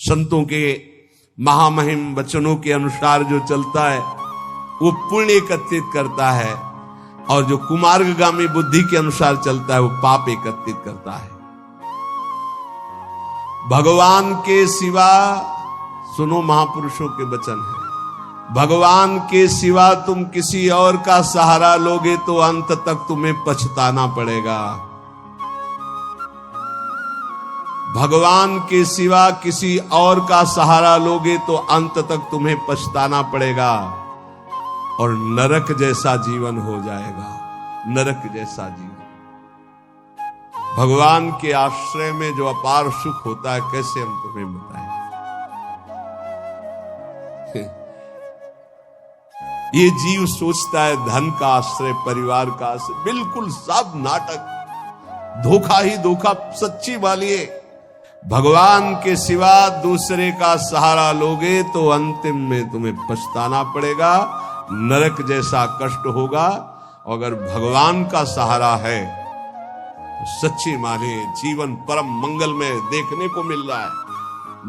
संतों के महामहिम वचनों के अनुसार जो चलता है वो पुण्य एकत्रित करता है, और जो कुमार्गगामी बुद्धि के अनुसार चलता है वो पाप एकत्रित करता है। भगवान के सिवा, सुनो महापुरुषों के वचन है, भगवान के सिवा तुम किसी और का सहारा लोगे तो अंत तक तुम्हें पछताना पड़ेगा। भगवान के सिवा किसी और का सहारा लोगे तो अंत तक तुम्हें पछताना पड़ेगा और नरक जैसा जीवन हो जाएगा, नरक जैसा जीवन। भगवान के आश्रय में जो अपार सुख होता है, कैसे हम तुम्हें बताएं। ये जीव सोचता है धन का आश्रय, परिवार का आश्रय, बिल्कुल सब नाटक, धोखा ही धोखा, सच्ची वाली। भगवान के सिवा दूसरे का सहारा लोगे तो अंतिम में तुम्हें पछताना पड़ेगा, नरक जैसा कष्ट होगा। अगर भगवान का सहारा है तो सच्ची माने जीवन परम मंगल में देखने को मिल रहा है,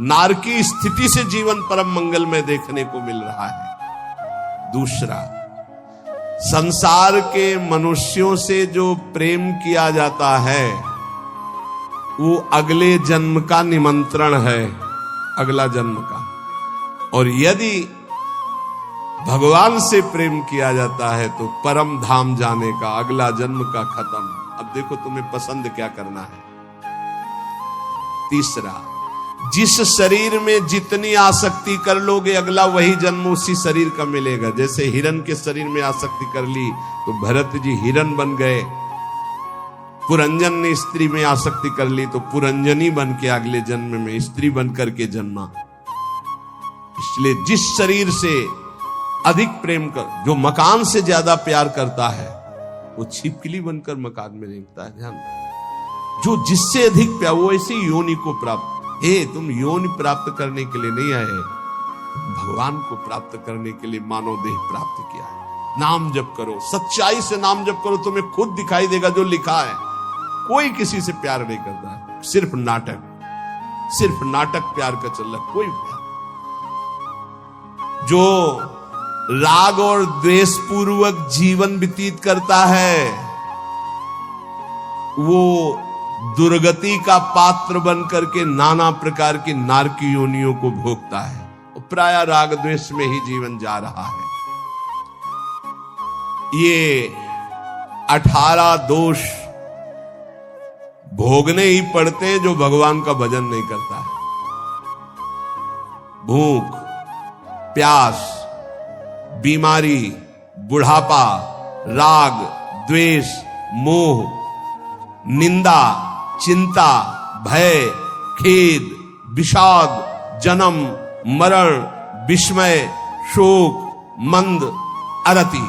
नारकी स्थिति से जीवन परम मंगल में देखने को मिल रहा है। दूसरा, संसार के मनुष्यों से जो प्रेम किया जाता है वो अगले जन्म का निमंत्रण है, अगला जन्म का। और यदि भगवान से प्रेम किया जाता है तो परम धाम जाने का, अगला जन्म का खत्म। अब देखो तुम्हें पसंद क्या करना है। तीसरा, जिस शरीर में जितनी आसक्ति कर लोगे अगला वही जन्म उसी शरीर का मिलेगा। जैसे हिरण के शरीर में आसक्ति कर ली तो भरत जी हिरण बन गए, पुरंजन ने स्त्री में आसक्ति कर ली तो पुरंजनी बन के अगले जन्म में स्त्री बनकर के जन्मा। इसलिए जिस शरीर से अधिक प्रेम कर, जो मकान से ज्यादा प्यार करता है वो छिपकली बनकर मकान में रेंगता है। ध्यान, जो जिससे अधिक प्यार, वो ऐसी योनि को प्राप्त। तुम योनि प्राप्त करने के लिए नहीं आए, भगवान को प्राप्त करने के लिए मानव देह प्राप्त किया है। नाम जप करो, सच्चाई से नाम जप करो, तुम्हें खुद दिखाई देगा जो लिखा है। कोई किसी से प्यार नहीं करता है, सिर्फ नाटक प्यार का चल रहा, कोई प्यार। जो राग और द्वेष पूर्वक जीवन व्यतीत करता है वो दुर्गति का पात्र बनकर के नाना प्रकार की नारकी योनियों को भोगता है। प्राय राग द्वेष में ही जीवन जा रहा है। ये 18 दोष भोगने ही पड़ते हैं जो भगवान का भजन नहीं करता है। भूख, प्यास, बीमारी, बुढ़ापा, राग, द्वेष, मोह, निंदा, चिंता, भय, खेद, विषाद, जन्म, मरण, विस्मय, शोक, मंद, अरति,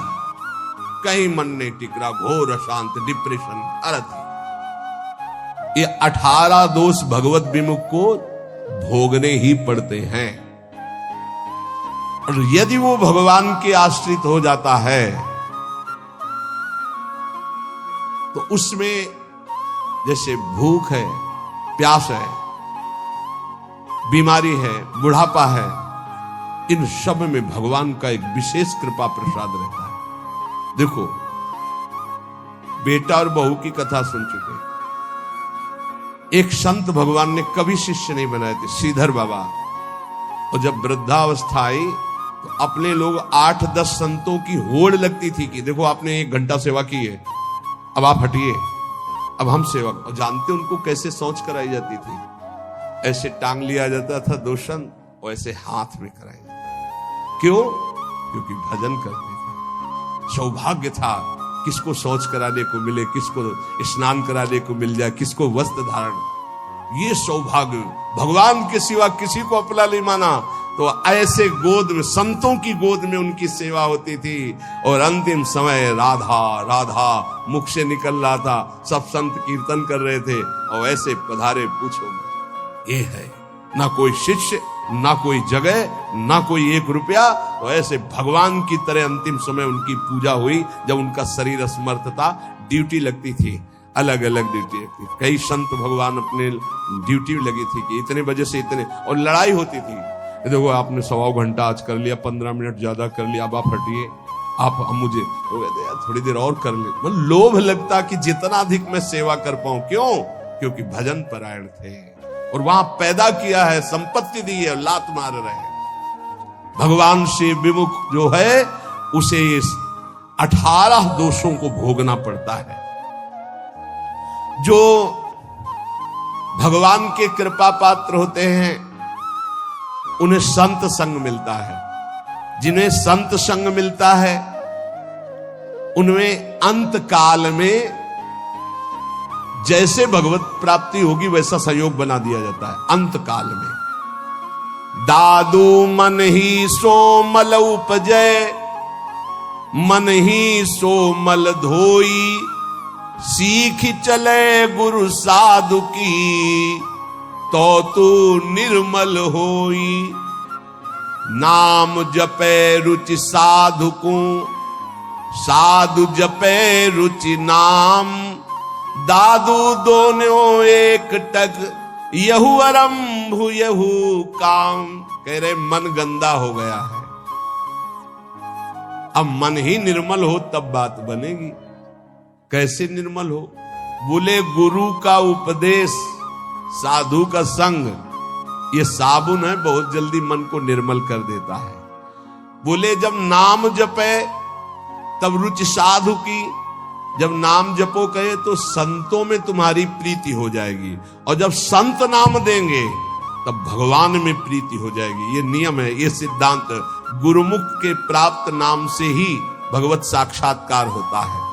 कहीं मन नहीं टिक रहा, घोर अशांत, डिप्रेशन, अरति। ये 18 दोष भगवत विमुख को भोगने ही पड़ते हैं। और यदि वो भगवान के आश्रित हो जाता है तो उसमें जैसे भूख है, प्यास है, बीमारी है, बुढ़ापा है, इन सब में भगवान का एक विशेष कृपा प्रसाद रहता है। देखो, बेटा और बहू की कथा सुन चुके। एक संत भगवान ने कभी शिष्य नहीं बनाए थे, श्रीधर बाबा। और जब वृद्धावस्था आई तो अपने लोग 8-10 संतों की होड़ लगती थी कि देखो आपने 1 घंटा सेवा की है, अब आप हटिए, अब हम सेवा। और जानते उनको कैसे सोच कराई जाती थी? ऐसे टांग लिया जाता था 2 संत और ऐसे हाथ में कराई जाती। क्यों? क्योंकि भजन करते थे। सौभाग्य था, किसको शौच कराने को मिले, किसको स्नान कराने को मिल जाए, किसको वस्त्र धारण। ये सौभाग्य, भगवान के सिवा किसी को अपना नहीं माना। तो ऐसे गोद में, संतों की गोद में उनकी सेवा होती थी। और अंतिम समय राधा राधा मुख से निकल रहा था, सब संत कीर्तन कर रहे थे और ऐसे पधारे, पूछो ये है ना कोई शिष्य, ना कोई जगह, ना कोई 1 रुपया। तो ऐसे भगवान की तरह अंतिम समय उनकी पूजा हुई। जब उनका शरीर असमर्थ था, ड्यूटी लगती थी, अलग अलग ड्यूटी थी। कई संत भगवान अपने ड्यूटी लगी थी कि इतने बजे से इतने, और लड़ाई होती थी। देखो आपने 1.25 घंटा आज कर लिया, 15 मिनट ज्यादा कर लिया, अब आप हटिए, आप मुझे तो कहते यार थोड़ी देर और कर ले। मतलब लोभ लगता कि जितना अधिक मैं सेवा कर पाऊं। क्यों? क्योंकि भजन परायण थे और वहां पैदा किया है, संपत्ति दी है, लात मार रहे हैं। भगवान से विमुख जो है उसे 18 दोषों को भोगना पड़ता है। जो भगवान के कृपा पात्र होते हैं उन्हें संत संग मिलता है। जिन्हें संत संग मिलता है उनमें अंत काल में जैसे भगवत प्राप्ति होगी वैसा सहयोग बना दिया जाता है। अंत काल में दादू मन ही सोमल उपजय, मन ही सोमल धोई, सीख चले गुरु साधु की, तो तू निर्मल होई। नाम जपे रुचि साधु को, साधु जपे रुचि नाम, दादू दोनों एक टक, यहू आरंभ यहू काम। कह रहे मन गंदा हो गया है, अब मन ही निर्मल हो तब बात बनेगी। कैसे निर्मल हो? बोले गुरु का उपदेश, साधु का संग, ये साबुन है, बहुत जल्दी मन को निर्मल कर देता है। बोले जब नाम जपे तब रुचि साधु की, जब नाम जपो कहे तो संतों में तुम्हारी प्रीति हो जाएगी, और जब संत नाम देंगे तब भगवान में प्रीति हो जाएगी। ये नियम है, ये सिद्धांत। गुरुमुख के प्राप्त नाम से ही भगवत साक्षात्कार होता है।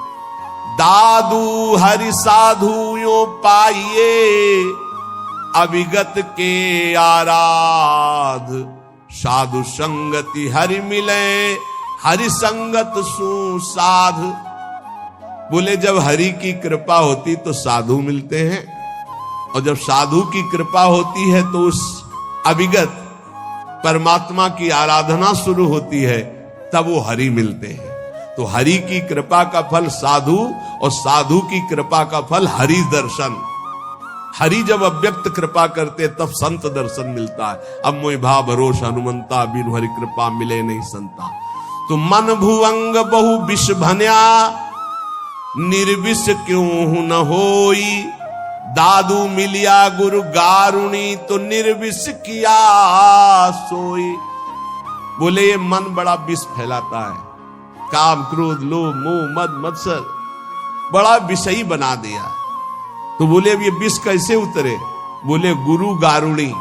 दादू हरि साधु यो पाइये, अविगत के आराध, साधु संगति हरि मिले, हरि संगत सुसाध। बोले जब हरि की कृपा होती तो साधु मिलते हैं, और जब साधु की कृपा होती है तो उस अविगत परमात्मा की आराधना शुरू होती है, तब वो हरि मिलते हैं। तो हरि की कृपा का फल साधु, और साधु की कृपा का फल हरि दर्शन। हरि जब अव्यक्त कृपा करते तब संत दर्शन मिलता है। अब मोहि भाव भरोस हनुमंता, बिनु हरि कृपा मिले नहीं संता। तो मन भुवंग बहु विष भन्या, निर्विष क्यों न होई, दादू मिलिया गुरु गारुणी, तो निर्विष किया सोई। बोले ये मन बड़ा विष फैलाता है, काम क्रोध लोभ मोह मद मत्सर बड़ा विषयी बना दिया। तो बोले अब ये विष कैसे उतरे? बोले गुरु गारुणी,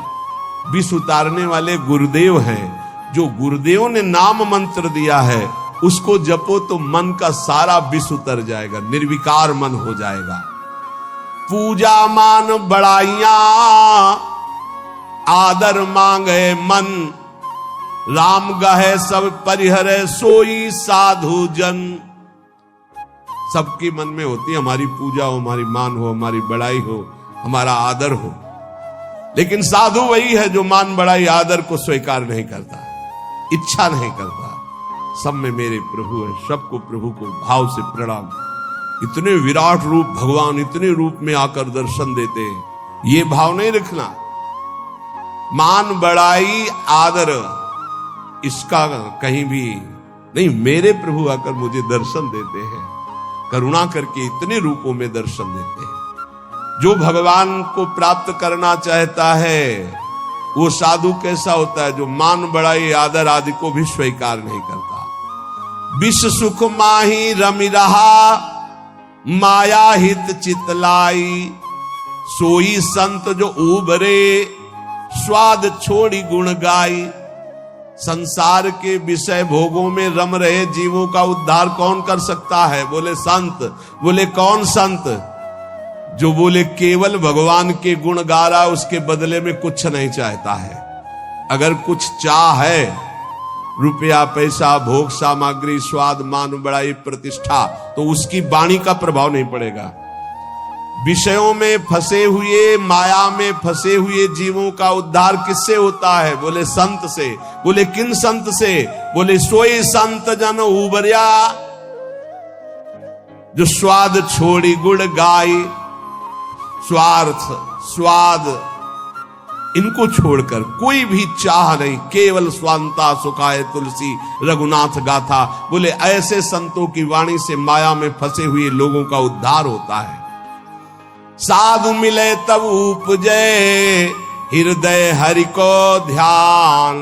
विष उतारने वाले गुरुदेव हैं। जो गुरुदेव ने नाम मंत्र दिया है उसको जपो तो मन का सारा विष उतर जाएगा, निर्विकार मन हो जाएगा। पूजा मान बड़ाइयां, आदर मांगे मन, राम गहे सब परिहरे, सोई साधु जन। सबकी मन में होती है हमारी पूजा हो, हमारी मान हो, हमारी बड़ाई हो, हमारा आदर हो, लेकिन साधु वही है जो मान बड़ाई आदर को स्वीकार नहीं करता, इच्छा नहीं करता। सब में मेरे प्रभु है, सबको प्रभु को भाव से प्रणाम। इतने विराट रूप भगवान इतने रूप में आकर दर्शन देते हैं, ये भाव नहीं रखना। मान बड़ाई आदर इसका कहीं भी नहीं। मेरे प्रभु आकर मुझे दर्शन देते हैं, करुणा करके इतने रूपों में दर्शन देते हैं। जो भगवान को प्राप्त करना चाहता है वो साधु कैसा होता है? जो मान बड़ाई आदर आदि को भी स्वीकार नहीं करता। विष सुख माही रमि रहा, माया हित चितलाई, सोई संत जो उबरे, स्वाद छोड़ी गुण गाई। संसार के विषय भोगों में रम रहे जीवों का उद्धार कौन कर सकता है? बोले संत। बोले कौन संत? जो बोले केवल भगवान के गुण गा रहा, उसके बदले में कुछ नहीं चाहता है। अगर कुछ चाह है, रुपया पैसा भोग सामग्री स्वाद मान बड़ाई प्रतिष्ठा, तो उसकी वाणी का प्रभाव नहीं पड़ेगा। विषयों में फंसे हुए, माया में फंसे हुए जीवों का उद्धार किससे होता है? बोले संत से। बोले किन संत से? बोले सोई संत जन उबरिया। जो स्वाद छोड़ी गुण गाई, स्वार्थ स्वाद इनको छोड़कर कोई भी चाह नहीं, केवल स्वांता सुखाए तुलसी रघुनाथ गाथा। बोले ऐसे संतों की वाणी से माया में फंसे हुए लोगों का उद्धार होता है। साधु मिले तब उपजे हृदय हरि को ध्यान,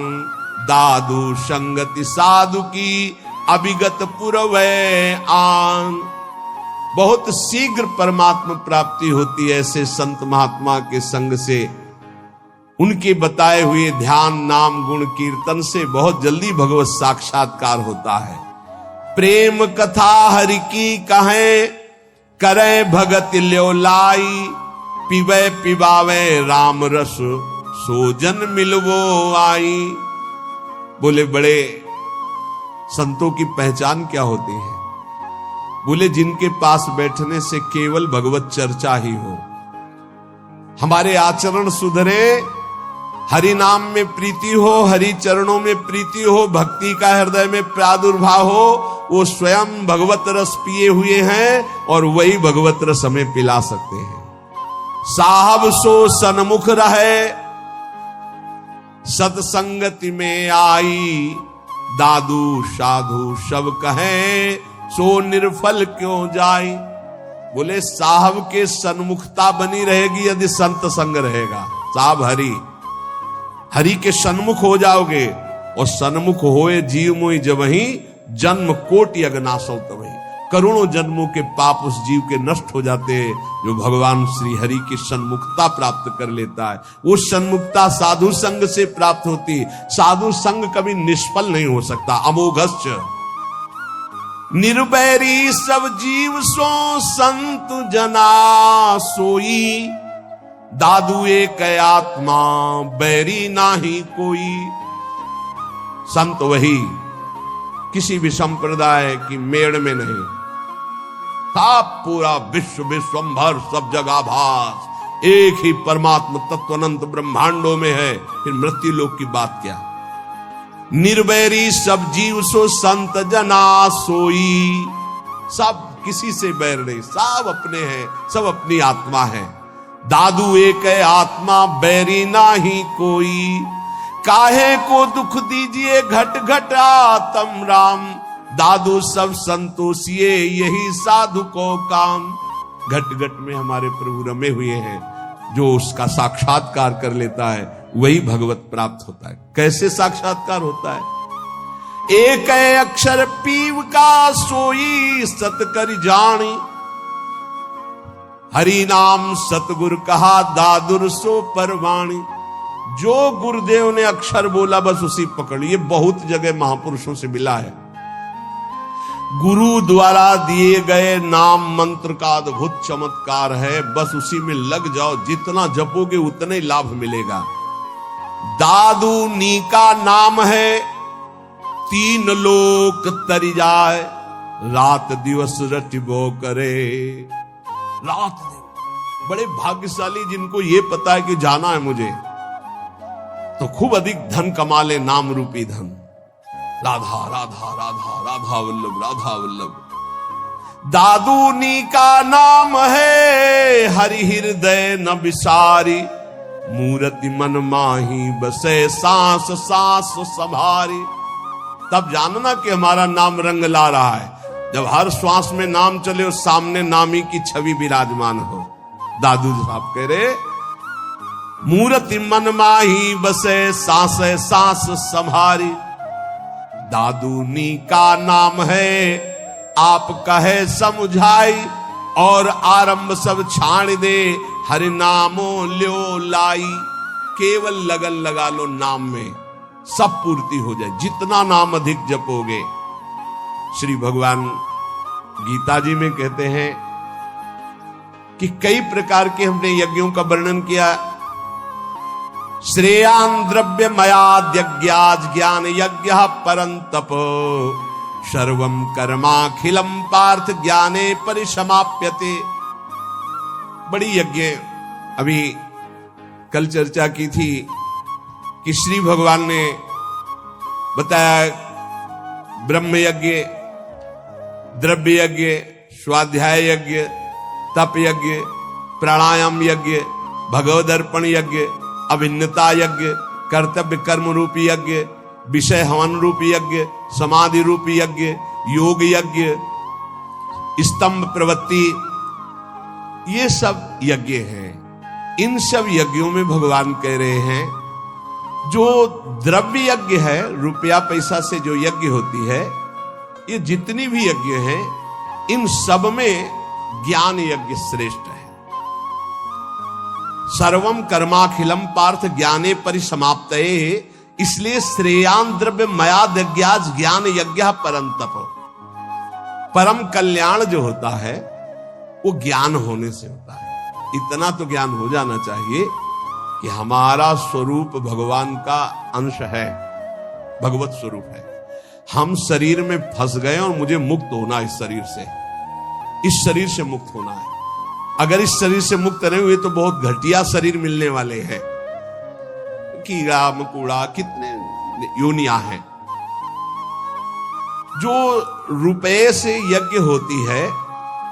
दादू संगति साधु की अभिगत पुरवै आन। बहुत शीघ्र परमात्मा प्राप्ति होती है ऐसे संत महात्मा के संग से। उनके बताए हुए ध्यान नाम गुण कीर्तन से बहुत जल्दी भगवत साक्षात्कार होता है। प्रेम कथा हरि की कहें, करे भगत ल्यो लाई, पिबे पिबावे राम रस सोजन मिलवो आई। बोले बड़े संतों की पहचान क्या होती है? बोले जिनके पास बैठने से केवल भगवत चर्चा ही हो, हमारे आचरण सुधरे, हरि नाम में प्रीति हो, हरि चरणों में प्रीति हो, भक्ति का हृदय में प्रादुर्भाव हो, वो स्वयं भगवत रस पिए हुए हैं और वही भगवत रस हमें पिला सकते हैं। साहब सो सन्मुख रहे, सत्संगति में आई, दादू साधु सब कहे, सो निर्फल क्यों जाई। बोले साहब के सन्मुखता बनी रहेगी यदि संत संग रहेगा। साहब हरि, हरि के सन्मुख हो जाओगे, और सन्मुख होए जीव मोहि जब ही जन्म कोटि अगनासो तबहि। करोड़ों जन्मों के पाप उस जीव के नष्ट हो जाते हैं जो भगवान श्री हरि की सन्मुखता प्राप्त कर लेता है। वो सन्मुखता साधु संग से प्राप्त होती। साधु संग कभी निष्फल नहीं हो सकता। अमोघश्च निर्बैरी सब जीव सो संत जना सोई, दादू एक आत्मा बैरी नाही कोई। संत वही, किसी भी संप्रदाय की मेड़ में नहीं, सब पूरा विश्व विश्वंभर सब जगह भास एक ही परमात्मा तत्व अनंत ब्रह्मांडों में है। फिर मृत्यु लोक की बात क्या? निर्वैरी सब जीव सो संत जना सोई। सब किसी से बैर नहीं, सब अपने हैं, सब अपनी आत्मा है। दादू एक आत्मा बैरी नाही कोई, काहे को दुख दीजिए घट घटा तम राम, दादू सब संतोषिए यही साधु को काम। घट घट में हमारे प्रभु रमे हुए हैं, जो उसका साक्षात्कार कर लेता है वही भगवत प्राप्त होता है। कैसे साक्षात्कार होता है? एक अक्षर पीव का सोई सत कर जानी, हरि नाम सतगुर कहा दादुर सो परवाणी। जो गुरुदेव ने अक्षर बोला बस उसी पकड़। ये बहुत जगह महापुरुषों से मिला है। गुरु द्वारा दिए गए नाम मंत्र का अद्भुत चमत्कार है, बस उसी में लग जाओ, जितना जपोगे उतना ही लाभ मिलेगा। दादू नी का नाम है, तीन लोक तरी जाए, रात दिवस रटिबो करे। रात दिन बड़े भाग्यशाली जिनको ये पता है कि जाना है मुझे, तो खूब अधिक धन कमा ले, नाम रूपी धन। राधा राधा राधा राधा वल्लभ राधा वल्लभ। दादू नी का नाम है, हरि हृदय न विसारी, मूर्ति मन माही बसे सांस सांस संभारी। तब जानना कि हमारा नाम रंग ला रहा है, जब हर श्वास में नाम चले और सामने नामी की छवि विराजमान हो। दादू साहब कह रहे, मूर्ति मन माही बसे सांस सांस संभारी, दादू नी का नाम है, आप कहे समझाई, और आरंभ सब छाण दे, हरि नामो ल्यो लाई। केवल लगन लगा लो नाम में, सब पूर्ति हो जाए। जितना नाम अधिक जपोगे, श्री भगवान गीता जी में कहते हैं कि कई प्रकार के हमने यज्ञों का वर्णन किया। श्रेयान द्रव्य मयाद यज्ञाज ज्ञान यज्ञ परंतप, सर्वम कर्माखिलम पार्थ ज्ञाने परिसमाप्यते। बड़ी यज्ञ अभी कल चर्चा की थी कि श्री भगवान ने बताया ब्रह्म यज्ञ, द्रव्य यज्ञ, स्वाध्याय यज्ञ, तप यज्ञ, प्राणायाम यज्ञ, भगवदर्पण यज्ञ, अभिन्नता यज्ञ, कर्तव्य कर्म रूपी यज्ञ, विषय हवन रूपी यज्ञ, समाधि रूपी यज्ञ, योग यज्ञ, स्तंभ प्रवृत्ति, ये सब यज्ञ हैं। इन सब यज्ञों में भगवान कह रहे हैं जो द्रव्य यज्ञ है, रुपया पैसा से जो यज्ञ होती है, ये जितनी भी यज्ञ हैं, इन सब में ज्ञान यज्ञ श्रेष्ठ है। सर्वम कर्माखिलम पार्थ ज्ञाने परिसमाप्तये, इसलिए श्रेयान द्रव्य मया यज्ञाज ज्ञान यज्ञ परंतप। परम कल्याण जो होता है वो ज्ञान होने से होता है। इतना तो ज्ञान हो जाना चाहिए कि हमारा स्वरूप भगवान का अंश है, भगवत स्वरूप है। हम शरीर में फंस गए और मुझे मुक्त होना है, इस शरीर से मुक्त होना है। अगर इस शरीर से मुक्त नहीं हुए तो बहुत घटिया शरीर मिलने वाले हैं। कीड़ा मकोड़ा कितने योनियां हैं। जो रुपए से यज्ञ होती है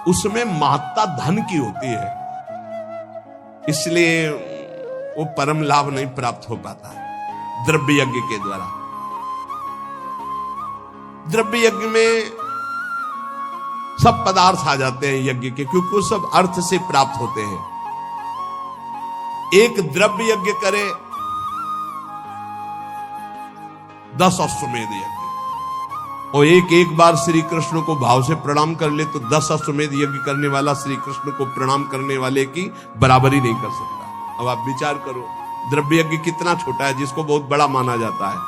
उसमें महत्ता धन की होती है, इसलिए वो परम लाभ नहीं प्राप्त हो पाता द्रव्य यज्ञ के द्वारा। द्रव्य यज्ञ में सब पदार्थ आ जाते हैं यज्ञ के, क्योंकि वो सब अर्थ से प्राप्त होते हैं। एक द्रव्य यज्ञ करे 10 अश्वमेध यज्ञ, और एक बार श्री कृष्ण को भाव से प्रणाम कर ले तो 10 अश्वमेध यज्ञ करने वाला श्री कृष्ण को प्रणाम करने वाले की बराबरी नहीं कर सकता। अब आप विचार करो द्रव्य यज्ञ कितना छोटा है जिसको बहुत बड़ा माना जाता है।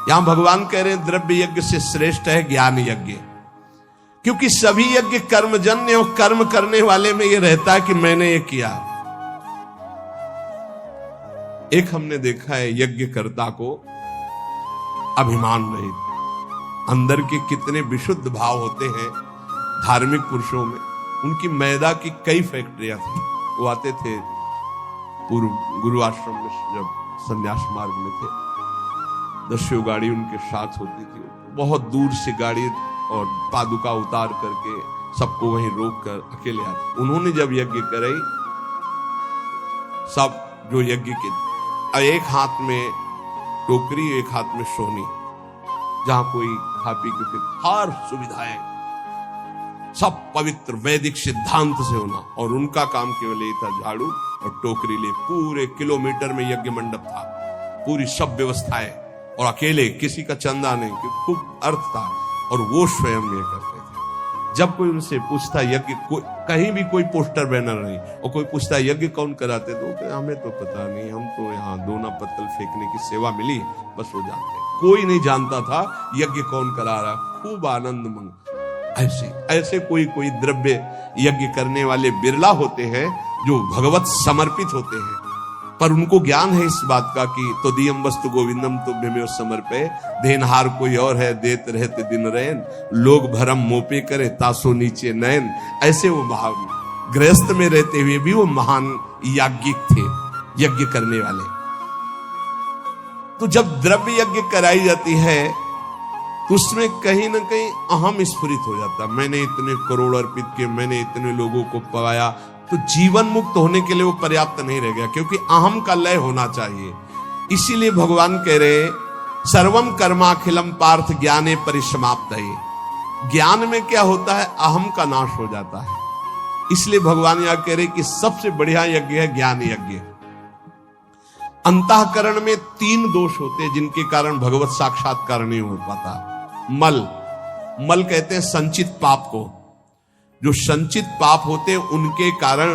यहां भगवान कह रहे हैं द्रव्य यज्ञ से श्रेष्ठ है ज्ञान यज्ञ, क्योंकि सभी यज्ञ कर्मजन्य और कर्म करने वाले में यह रहता है कि मैंने ये किया। एक हमने देखा है यज्ञकर्ता को अभिमान नहीं, अंदर के कितने विशुद्ध भाव होते हैं धार्मिक पुरुषों में। उनकी मैदा की कई फैक्ट्रियां थी। वो आते थे पूर्व गुरु आश्रम में, जब संन्यास मार्ग में थे, 10 गाड़ी उनके साथ होती थी। बहुत दूर से गाड़ी और पादुका उतार करके सबको वहीं रोक कर अकेले आते। उन्होंने जब यज्ञ कराई, सब जो यज्ञ के, एक हाथ में टोकरी, एक हाथ में सोनी, जहां कोई खा पी के, हर सुविधाएं सब पवित्र वैदिक सिद्धांत से होना, और उनका काम केवल ये था झाड़ू और टोकरी ले। पूरे किलोमीटर में यज्ञ मंडप था, पूरी सब व्यवस्थाएं, और अकेले, किसी का चंदा नहीं, क्योंकि खूब अर्थ था, और वो स्वयं ये करते थे। जब कोई उनसे पूछता यज्ञ, कहीं भी कोई पोस्टर बैनर नहीं, और कोई पूछता यज्ञ कौन कराते, तो हमें तो पता नहीं, हम तो यहाँ दोना पत्तल फेंकने की सेवा मिली, बस वो जानते हैं। कोई नहीं जानता था यज्ञ कौन करा रहा। खूब आनंद मंग ऐसे कोई द्रव्य यज्ञ करने वाले बिरला होते हैं जो भगवत समर्पित होते हैं, पर उनको ज्ञान है इस बात का कि तो दियम वस्तु गोविंदम तो भीमे समर्पे, देनहार कोई और है देत रहते दिन रैन, लोग भरम मोपे करे तासो नीचे नयन। ऐसे वो महान गृहस्थ में रहते हुए भी वो महान याज्ञिक थे, यज्ञ करने वाले। तो जब द्रव्य यज्ञ कराई जाती है तो उसमें कहीं ना कहीं अहम स्फुरित हो जाता। मैंने इतने करोड़ अर्पित किए, मैंने इतने लोगों को पवाया, तो जीवन मुक्त होने के लिए वो पर्याप्त नहीं रह गया, क्योंकि अहम का लय होना चाहिए। इसीलिए भगवान कह रहे सर्वम कर्माखिलम पार्थ ज्ञाने परिसमाप्तये। ज्ञान में क्या होता है, अहम का नाश हो जाता है। इसलिए भगवान यहां कह रहे कि सबसे बढ़िया यज्ञ है ज्ञान यज्ञ। अंतःकरण में 3 दोष होते हैं जिनके कारण भगवत साक्षात्कार नहीं हो पाता। मल कहते हैं संचित पाप को। जो संचित पाप होते हैं उनके कारण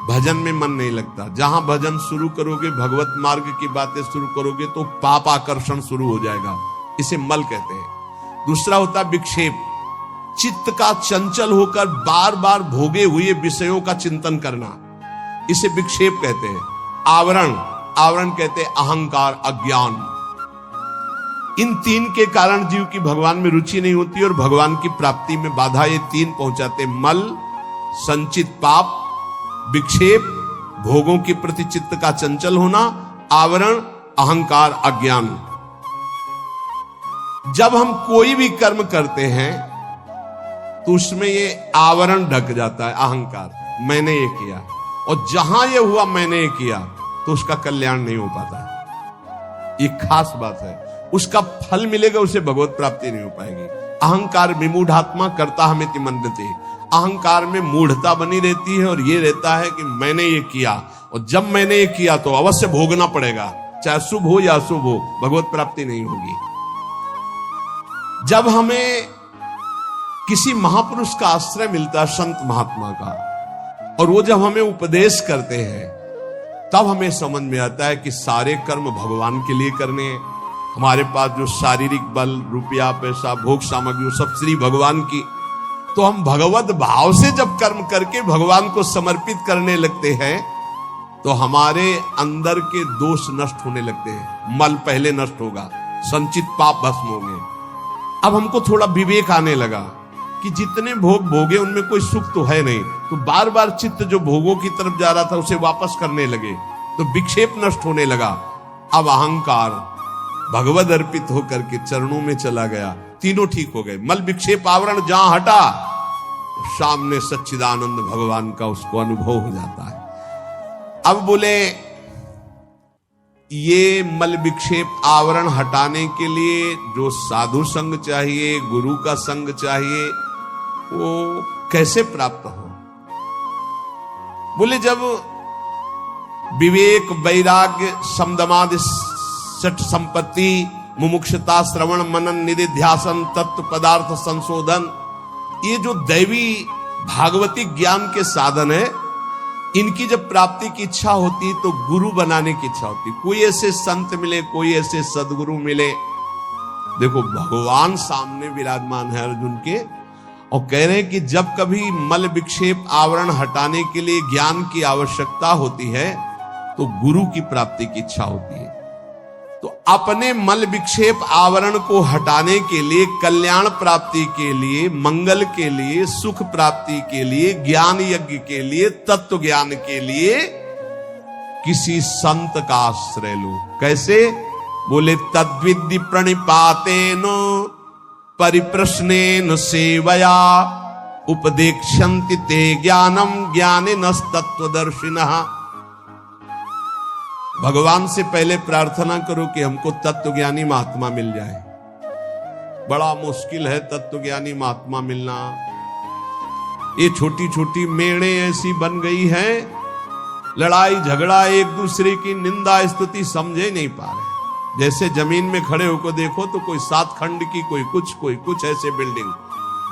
भजन में मन नहीं लगता। जहां भजन शुरू करोगे, भगवत मार्ग की बातें शुरू करोगे, तो पाप आकर्षण शुरू हो जाएगा। इसे मल कहते हैं। दूसरा होता है विक्षेप, चित्त का चंचल होकर बार बार भोगे हुए विषयों का चिंतन करना, इसे विक्षेप कहते हैं। आवरण कहते हैं अहंकार, अज्ञान। इन 3 के कारण जीव की भगवान में रुचि नहीं होती और भगवान की प्राप्ति में बाधा ये 3 पहुंचाते। मल, संचित पाप, विक्षेप, भोगों के प्रति चित्त का चंचल होना, आवरण, अहंकार, अज्ञान। जब हम कोई भी कर्म करते हैं तो उसमें ये आवरण ढक जाता है, अहंकार, मैंने ये किया। और जहां ये हुआ मैंने ये किया तो उसका कल्याण नहीं हो पाता। ये खास बात है, उसका फल मिलेगा, उसे भगवत प्राप्ति नहीं हो पाएगी। अहंकार विमूढ़ात्मा करता हमें मन्यते, अहंकार में मूढ़ता बनी रहती है और ये रहता है कि मैंने ये किया, और जब मैंने ये किया तो अवश्य भोगना पड़ेगा, चाहे शुभ हो या अशुभ हो, भगवत प्राप्ति नहीं होगी। जब हमें किसी महापुरुष का आश्रय मिलता है, संत महात्मा का, और वो जब हमें उपदेश करते हैं, तब हमें समझ में आता है कि सारे कर्म भगवान के लिए करने हैं। हमारे पास जो शारीरिक बल, रुपया, पैसा, भोग सामग्री, सब श्री भगवान की, तो हम भगवत भाव से जब कर्म करके भगवान को समर्पित करने लगते हैं तो हमारे अंदर के दोष नष्ट होने लगते हैं। मल पहले नष्ट होगा, संचित पाप भस्म होंगे। अब हमको थोड़ा विवेक आने लगा कि जितने भोग भोगे उनमें कोई सुख तो है नहीं, तो बार बार चित्त जो भोगों की तरफ जा रहा था उसे वापस करने लगे, तो विक्षेप नष्ट होने लगा। अब अहंकार भगवद अर्पित होकर के चरणों में चला गया, तीनों ठीक हो गए। मल विक्षेप आवरण जहां हटा, सामने सच्चिदानंद भगवान का उसको अनुभव हो जाता है। अब बोले ये मल विक्षेप आवरण हटाने के लिए जो साधु संग चाहिए, गुरु का संग चाहिए, वो कैसे प्राप्त हो? बोले जब विवेक, वैराग्य, समदमादि, सठ संपत्ति, मुमुक्षता, श्रवण, मनन, निधिध्यासन, तत्व पदार्थ संशोधन, ये जो दैवी भागवती ज्ञान के साधन है, इनकी जब प्राप्ति की इच्छा होती तो गुरु बनाने की इच्छा होती। कोई ऐसे संत मिले, कोई ऐसे सदगुरु मिले। देखो भगवान सामने विराजमान है अर्जुन के, और कह रहे हैं कि जब कभी मल विक्षेप आवरण हटाने के लिए ज्ञान की आवश्यकता होती है तो गुरु की प्राप्ति की इच्छा होती है। तो अपने मल विक्षेप आवरण को हटाने के लिए, कल्याण प्राप्ति के लिए, मंगल के लिए, सुख प्राप्ति के लिए, ज्ञान यज्ञ के लिए, तत्व ज्ञान के लिए किसी संत का आश्रय लो। कैसे? बोले तद्विद्धि प्रणिपातेन परिप्रश्नेन सेवया उपदेक्षन्ति ते ज्ञानम ज्ञानिनस्तत्वदर्शिनः। भगवान से पहले प्रार्थना करो कि हमको तत्वज्ञानी महात्मा मिल जाए। बड़ा मुश्किल है तत्वज्ञानी महात्मा मिलना। ये छोटी छोटी मेड़े ऐसी बन गई हैं, लड़ाई झगड़ा, एक दूसरे की निंदा स्तुति समझे नहीं पा रहे। जैसे जमीन में खड़े होकर देखो तो कोई 7 खंड की, कोई कुछ ऐसे बिल्डिंग,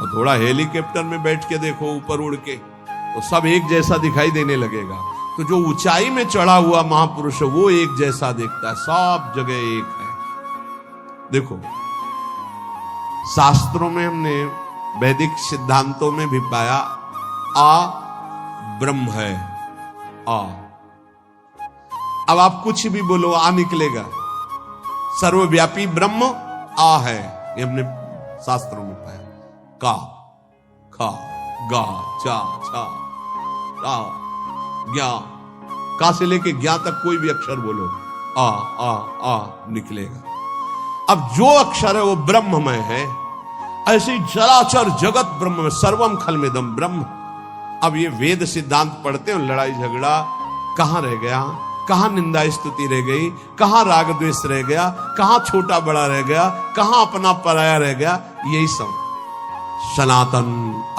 और थोड़ा हेलीकॉप्टर में बैठ के देखो ऊपर उड़ के, तो सब एक जैसा दिखाई देने लगेगा। तो जो ऊंचाई में चढ़ा हुआ महापुरुष है वो एक जैसा दिखता है, सब जगह एक है। देखो शास्त्रों में हमने, वैदिक सिद्धांतों में भी पाया, आ ब्रह्म है, आ। अब आप कुछ भी बोलो, आ निकलेगा। सर्वव्यापी ब्रह्म आ है, ये हमने शास्त्रों में पाया। का, खा, गा, चा, छा, रा, ज्ञा, का से लेके ज्ञा तक कोई भी अक्षर बोलो, आ निकलेगा। अब जो अक्षर है वो ब्रह्ममय है। ऐसे चराचर जगत ब्रह्म में, सर्वम खलमिदम ब्रह्म। अब ये वेद सिद्धांत पढ़ते हो, लड़ाई झगड़ा कहां रह गया, कहां निंदा स्तुति रह गई, कहां राग द्वेष रह गया, कहां छोटा बड़ा रह गया, कहां अपना पराया रह गया। यही सब सनातन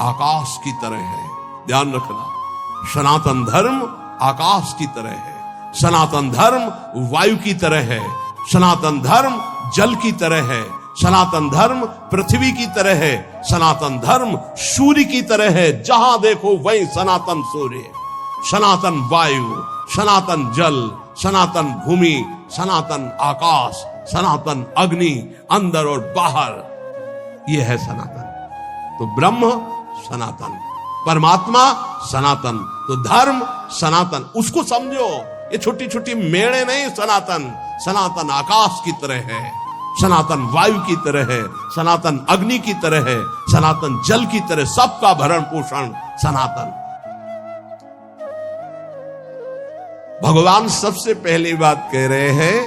आकाश की तरह है, ध्यान रखना। सनातन धर्म आकाश की तरह है, सनातन धर्म वायु की तरह है, सनातन धर्म जल की तरह है, सनातन धर्म पृथ्वी की तरह है, सनातन धर्म सूर्य की तरह है। जहां देखो वहीं सनातन सूर्य, सनातन वायु, सनातन जल, सनातन भूमि, सनातन आकाश, सनातन अग्नि, अंदर और बाहर, यह है सनातन। तो ब्रह्म सनातन, परमात्मा सनातन, तो धर्म सनातन। उसको समझो, ये छोटी छोटी मेड़े नहीं। सनातन, सनातन आकाश की तरह है, सनातन वायु की तरह है, सनातन अग्नि की तरह है, सनातन जल की तरह, सबका भरण पोषण सनातन। भगवान सबसे पहली बात कह रहे हैं,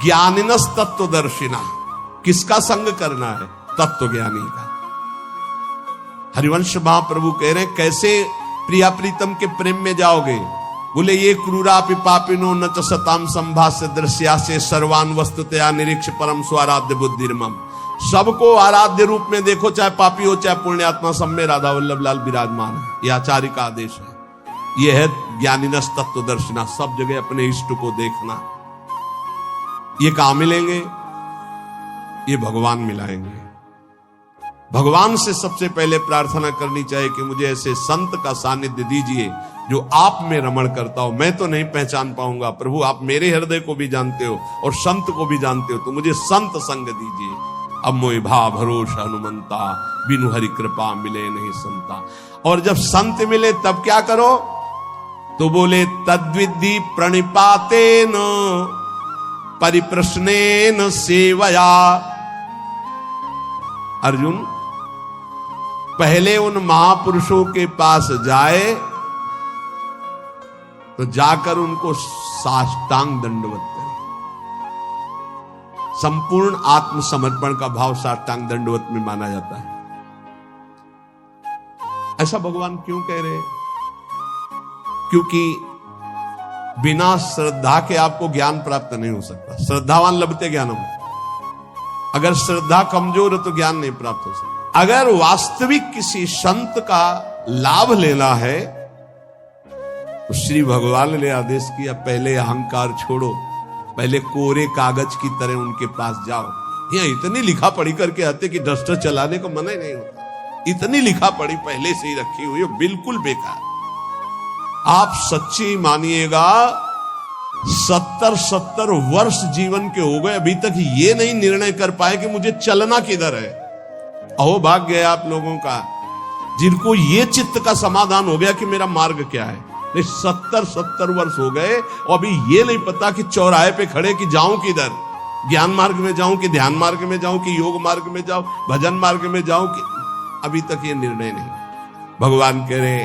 ज्ञानिनस तत्वदर्शिना। किसका संग करना है? तत्व ज्ञानी का। हरिवंश महाप्रभु कह रहे हैं कैसे प्रिया प्रीतम के प्रेम में जाओगे? बोले ये क्रूरापि पापिनो न च सताम संभाष्य दृश्या से सर्वान वस्तुतया निरीक्ष परम स्वाराध्य बुद्धिर्मम। सबको आराध्य रूप में देखो, चाहे पापी हो चाहे पुण्यात्मा, सब में राधा वल्लभ लाल विराजमान है। यह आचार्य का आदेश है। यह है ज्ञानिनस तत्व दर्शना, सब जगह अपने इष्ट को देखना। ये कहां मिलेंगे? ये भगवान मिलाएंगे। भगवान से सबसे पहले प्रार्थना करनी चाहिए कि मुझे ऐसे संत का सानिध्य दीजिए जो आप में रमण करता हो। मैं तो नहीं पहचान पाऊंगा प्रभु, आप मेरे हृदय को भी जानते हो और संत को भी जानते हो, तो मुझे संत संग दीजिए। अब मोहि भा भरोसा हनुमंता, बिनु हरि कृपा मिले नहीं संता। और जब संत मिले तब क्या करो? तो बोले तद्विद्धि प्रणिपातेन परिप्रश्नेन सेवया। अर्जुन पहले उन महापुरुषों के पास जाए तो जाकर उनको साष्टांग दंडवत करे। संपूर्ण आत्मसमर्पण का भाव साष्टांग दंडवत में माना जाता है। ऐसा भगवान क्यों कह रहे हैं? क्योंकि बिना श्रद्धा के आपको ज्ञान प्राप्त नहीं हो सकता। श्रद्धावान लभते ज्ञानम। अगर श्रद्धा कमजोर है तो ज्ञान नहीं प्राप्त हो सकता। अगर वास्तविक किसी संत का लाभ लेना है तो श्री भगवान ने आदेश किया, पहले अहंकार छोड़ो, पहले कोरे कागज की तरह उनके पास जाओ। यहाँ इतनी लिखा पढ़ी करके आते कि डस्टर चलाने को मना ही नहीं होता। इतनी लिखा पढ़ी पहले से ही रखी हुई है, बिल्कुल बेकार। आप सच्ची मानिएगा 70 वर्ष जीवन के हो गए, अभी तक ये नहीं निर्णय कर पाए कि मुझे चलना किधर है। अहो भाग्य है आप लोगों का जिनको ये चित्त का समाधान हो गया कि मेरा मार्ग क्या है। 70 वर्ष हो गए और अभी ये नहीं पता कि चौराहे पे खड़े कि जाऊं किधर, ज्ञान मार्ग में जाऊं कि ध्यान मार्ग में जाऊं कि योग मार्ग में जाऊं, भजन मार्ग में जाऊं कि, अभी तक ये निर्णय नहीं। भगवान कह रहे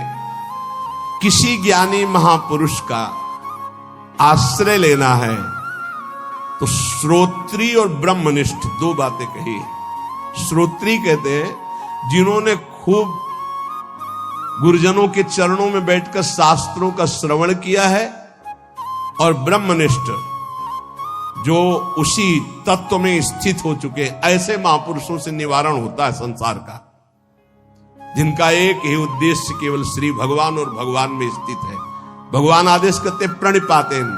किसी ज्ञानी महापुरुष का आश्रय लेना है तो श्रोत्री और ब्रह्मनिष्ठ दो बातें कही। श्रोत्री कहते हैं जिन्होंने खूब गुरुजनों के चरणों में बैठकर शास्त्रों का श्रवण किया है, और ब्रह्मनिष्ठ जो उसी तत्व में स्थित हो चुके। ऐसे महापुरुषों से निवारण होता है संसार का, जिनका एक ही उद्देश्य केवल श्री भगवान और भगवान में स्थित है। भगवान आदेश करते प्रणिपातेन।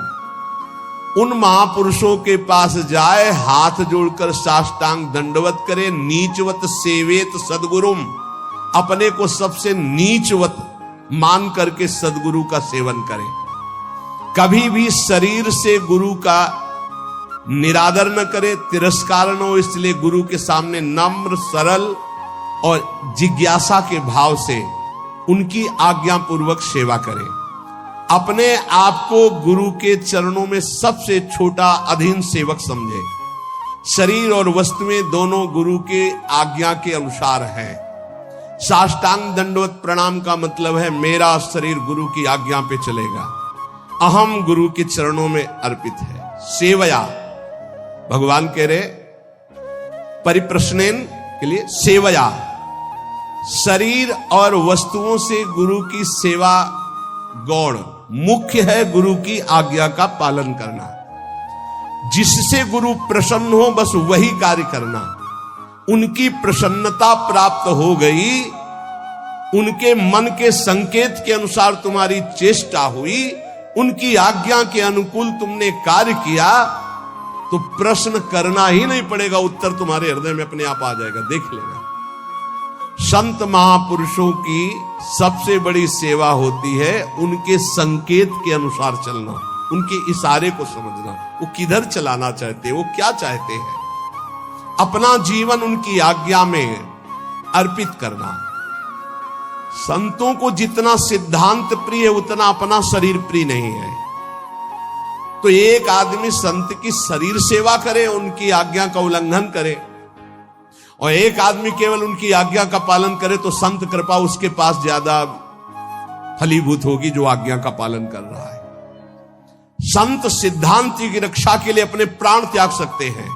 उन महापुरुषों के पास जाए, हाथ जोड़कर साष्टांग दंडवत करे, नीचवत सेवेत सदगुरुम। अपने को सबसे नीचवत मान करके सदगुरु का सेवन करे। कभी भी शरीर से गुरु का निरादर न करे, तिरस्कार न हो, इसलिए गुरु के सामने नम्र सरल और जिज्ञासा के भाव से उनकी आज्ञा पूर्वक सेवा करे। अपने आप को गुरु के चरणों में सबसे छोटा अधीन सेवक समझे। शरीर और वस्तुएं दोनों गुरु के आज्ञा के अनुसार है। साष्टांग दंडवत प्रणाम का मतलब है मेरा शरीर गुरु की आज्ञा पे चलेगा, अहम गुरु के चरणों में अर्पित है। सेवया, भगवान कह रहे परिप्रश्नेन के लिए सेवया, शरीर और वस्तुओं से गुरु की सेवा गौण मुख्य है। गुरु की आज्ञा का पालन करना, जिससे गुरु प्रसन्न हो बस वही कार्य करना। उनकी प्रसन्नता प्राप्त हो गई, उनके मन के संकेत के अनुसार तुम्हारी चेष्टा हुई, उनकी आज्ञा के अनुकूल तुमने कार्य किया, तो प्रश्न करना ही नहीं पड़ेगा, उत्तर तुम्हारे हृदय में अपने आप आ जाएगा। देख लेना, संत महापुरुषों की सबसे बड़ी सेवा होती है उनके संकेत के अनुसार चलना, उनके इशारे को समझना, वो किधर चलाना चाहते हैं, वो क्या चाहते हैं, अपना जीवन उनकी आज्ञा में अर्पित करना। संतों को जितना सिद्धांत प्रिय है उतना अपना शरीर प्रिय नहीं है। तो एक आदमी संत की शरीर सेवा करे, उनकी आज्ञा का उल्लंघन करे, और एक आदमी केवल उनकी आज्ञा का पालन करे, तो संत कृपा उसके पास ज्यादा फलीभूत होगी जो आज्ञा का पालन कर रहा है। संत सिद्धांत की रक्षा के लिए अपने प्राण त्याग सकते हैं।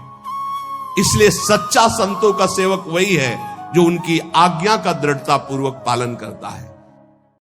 इसलिए सच्चा संतों का सेवक वही है जो उनकी आज्ञा का दृढ़ता पूर्वक पालन करता है।